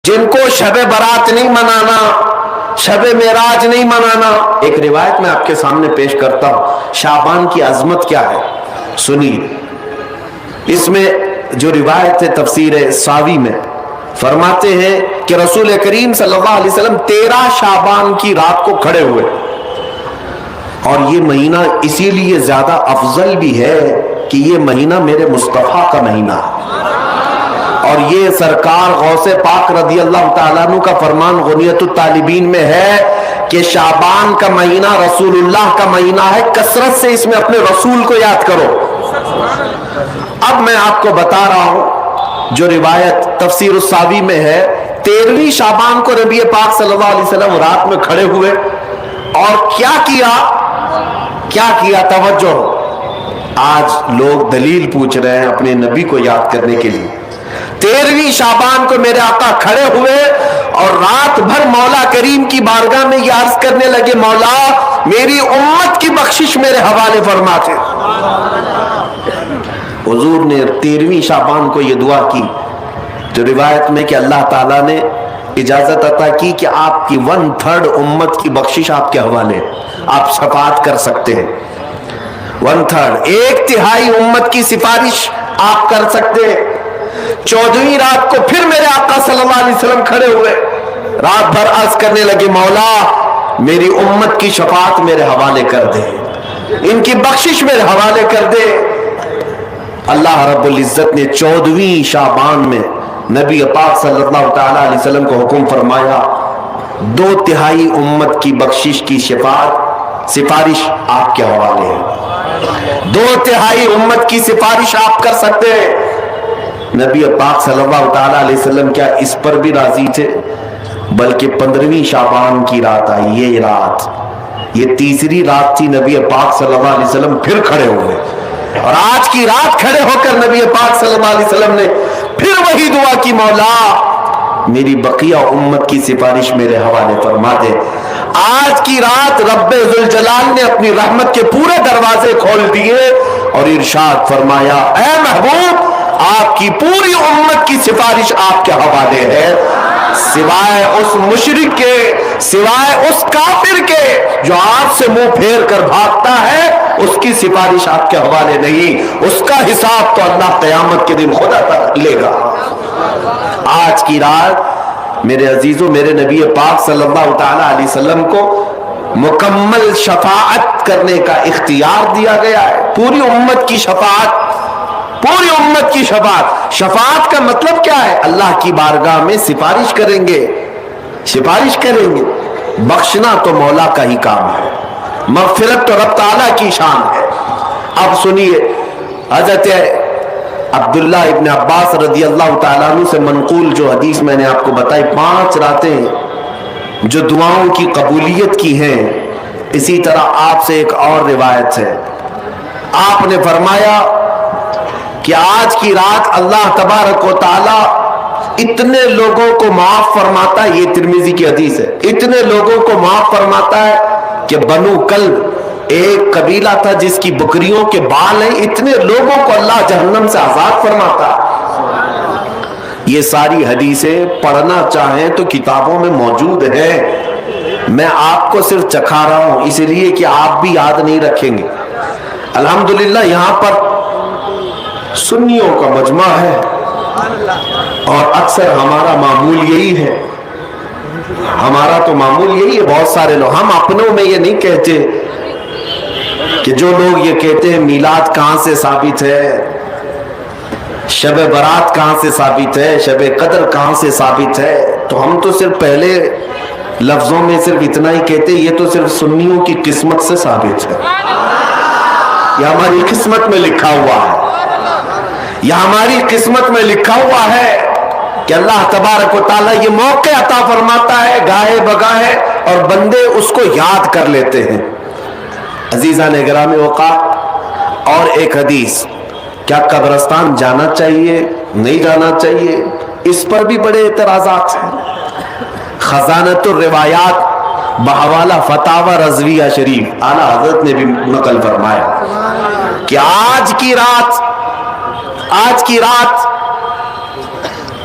جن کو شب برات نہیں منانا، شب معراج نہیں منانا. ایک روایت میں آپ کے سامنے پیش کرتا ہوں. شعبان کی عظمت کیا ہے سنیے. اس میں جو روایت ہے تفسیر ساوی میں فرماتے ہیں کہ رسول کریم صلی اللہ علیہ وسلم 13 شعبان کی رات کو کھڑے ہوئے. اور یہ مہینہ اسی لیے زیادہ افضل بھی ہے کہ یہ مہینہ میرے مصطفیٰ کا مہینہ ہے، اور یہ سرکار غوث پاک رضی اللہ تعالیٰ عنہ کا فرمان غنیت الطالبین میں ہے کہ شعبان کا مہینہ رسول اللہ کا مہینہ ہے، کثرت سے اس میں اپنے رسول کو یاد کرو. اب میں آپ کو بتا رہا ہوں جو روایت تفسیر الساوی میں ہے، 13ویں شعبان کو نبی پاک صلی اللہ علیہ وسلم رات میں کھڑے ہوئے اور کیا کیا توجہ. آج لوگ دلیل پوچھ رہے ہیں اپنے نبی کو یاد کرنے کے لیے. 13ویں شعبان کو میرے آقا کھڑے ہوئے اور رات بھر مولا کریم کی بارگاہ میں یہ عرض کرنے لگے، مولا میری امت کی بخشش میرے حوالے فرما دے. حضور نے 13ویں شعبان کو یہ دعا کی جو روایت میں کہ اللہ تعالیٰ نے اجازت عطا کی کہ آپ کی 1/3 امت کی بخشش آپ کے حوالے، آپ شفاعت کر سکتے ہیں. 1/3 1/3 امت کی سفارش آپ کر سکتے ہیں. 14ویں رات کو پھر میرے آقا صلی اللہ علیہ وسلم کھڑے ہوئے، رات بھر عرض کرنے لگے، مولا میری امت کی شفاعت میرے حوالے کر دے، ان کی بخشش میرے حوالے کر دے. اللہ رب العزت نے 14ویں شعبان میں نبی پاک صلی اللہ تعالیٰ علیہ وسلم کو حکم فرمایا 2/3 امت کی بخشش کی سفارش آپ کے حوالے ہے. 2/3 امت کی سفارش آپ کر سکتے ہیں. نبی پاک صلی اللہ تعالیٰ علیہ وسلم کیا اس پر بھی راضی تھے، بلکہ 15ویں شعبان کی رات آئی. یہ رات، یہ تیسری رات تھی، نبی پاک صلی اللہ علیہ وسلم پھر کھڑے ہوئے، اور آج کی رات کھڑے ہو کر نبی پاک صلی اللہ علیہ وسلم نے پھر وہی دعا کی، مولا میری بقیہ امت کی سفارش میرے حوالے فرما دے. آج کی رات رب ذوالجلال نے اپنی رحمت کے پورے دروازے کھول دیے اور ارشاد فرمایا، اے محبوب آپ کی پوری امت کی سفارش آپ کے حوالے ہے، سوائے اس مشرک کے، سوائے اس کافر کے جو آپ سے منہ پھیر کر بھاگتا ہے، اس کی سفارش آپ کے حوالے نہیں. اس کا حساب تو اللہ قیامت کے دن خدا لے گا. آج کی رات میرے عزیزوں، میرے نبی پاک صلی اللہ تعالی علیہ وسلم کو مکمل شفاعت کرنے کا اختیار دیا گیا ہے. پوری امت کی شفاعت، پوری امت کی شفاعت. شفاعت کا مطلب کیا ہے؟ اللہ کی بارگاہ میں سفارش کریں گے، سفارش کریں گے. بخشنا تو مولا کا ہی کام ہے، مغفرت تو رب تعالیٰ کی شان ہے. اب سنیے، حضرت عبداللہ ابن عباس رضی اللہ تعالیٰ عنہ سے منقول جو حدیث میں نے آپ کو بتائی، 5 راتیں جو دعاؤں کی قبولیت کی ہیں. اسی طرح آپ سے ایک اور روایت ہے، آپ نے فرمایا کہ آج کی رات اللہ تبارک و تعالیٰ اتنے لوگوں کو معاف فرماتا ہے، یہ ترمذی کی حدیث ہے، اتنے لوگوں کو معاف فرماتا ہے کہ بنو کلب ایک قبیلہ تھا جس کی بکریوں کے بال ہیں، اتنے لوگوں کو اللہ جہنم سے آزاد فرماتا ہے. یہ ساری حدیثیں پڑھنا چاہیں تو کتابوں میں موجود ہیں. میں آپ کو صرف چکھا رہا ہوں اس لیے کہ آپ بھی یاد نہیں رکھیں گے. الحمدللہ یہاں پر سنیوں کا مجمع ہے اور اکثر ہمارا معمول یہی ہے، ہمارا تو معمول یہی ہے. بہت سارے لوگ، ہم اپنوں میں یہ نہیں کہتے کہ جو لوگ یہ کہتے ہیں میلاد کہاں سے ثابت ہے، شب برات کہاں سے ثابت ہے، شب قدر کہاں سے ثابت ہے، تو ہم تو صرف پہلے لفظوں میں صرف اتنا ہی کہتے ہیں یہ تو صرف سنیوں کی قسمت سے ثابت ہے. یہ ہماری قسمت میں لکھا ہوا ہے، یہ ہماری قسمت میں لکھا ہوا ہے کہ اللہ تبارک و تعالیٰ یہ موقع عطا فرماتا ہے گاہے بگاہے اور بندے اس کو یاد کر لیتے ہیں. عزیزان گرامی اوقات، اور ایک حدیث، کیا قبرستان جانا چاہیے نہیں جانا چاہیے، اس پر بھی بڑے اعتراضات ہیں. خزانۃ الروایات بحوالہ فتاوی رضویہ شریف اعلیٰ حضرت نے بھی نقل فرمایا کہ آج کی رات